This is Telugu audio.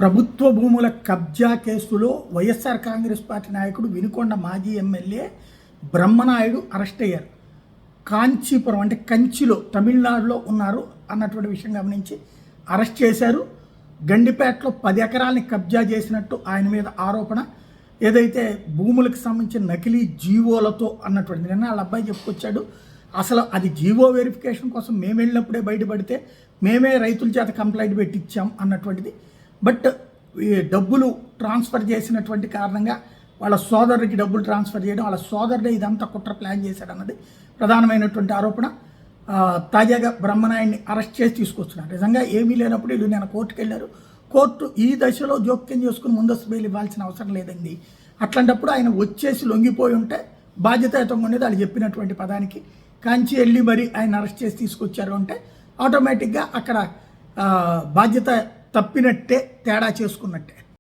ప్రభుత్వ భూముల కబ్జా కేసులో వైఎస్ఆర్ కాంగ్రెస్ పార్టీ నాయకుడు వినుకొండ మాజీ ఎమ్మెల్యే బ్రహ్మనాయుడు అరెస్ట్ అయ్యారు. కాంచీపురం అంటే కంచిలో తమిళనాడులో ఉన్నారు అన్నటువంటి విషయం గమనించి అరెస్ట్ చేశారు. గండిపేటలో 10 ఎకరాలని కబ్జా చేసినట్టు ఆయన మీద ఆరోపణ. ఏదైతే భూములకు సంబంధించిన నకిలీ జీవోలతో అన్నటువంటి నిన్న వాళ్ళ అబ్బాయి చెప్పుకొచ్చాడు. అసలు అది జీవో వెరిఫికేషన్ కోసం మేము వెళ్ళినప్పుడే బయటపడితే మేమే రైతుల చేత కంప్లైంట్ పెట్టించాం అన్నటువంటిది. బట్ ఈ డబ్బులు ట్రాన్స్ఫర్ చేసినటువంటి కారణంగా వాళ్ళ సోదరుడికి డబ్బులు ట్రాన్స్ఫర్ చేయడం, వాళ్ళ సోదరుడే ఇదంతా కుట్ర ప్లాన్ చేశాడన్నది ప్రధానమైనటువంటి ఆరోపణ. తాజాగా బ్రహ్మనాయుడిని అరెస్ట్ చేసి తీసుకొస్తున్నారు. నిజంగా ఏమీ లేనప్పుడు వీళ్ళు నేను కోర్టుకు వెళ్ళారు. కోర్టు ఈ దశలో జోక్యం చేసుకుని ముందస్తు బెయిల్ ఇవ్వాల్సిన అవసరం లేదండి. అట్లాంటప్పుడు ఆయన వచ్చేసి లొంగిపోయి ఉంటే బాధ్యతాయుతంగా ఉండేది. వాళ్ళు చెప్పినటువంటి పదానికి కాంచి వెళ్ళి మరి ఆయన అరెస్ట్ చేసి తీసుకొచ్చారు అంటే ఆటోమేటిక్గా అక్కడ బాధ్యత తప్పినట్టే, తేడా చేసుకున్నట్టే.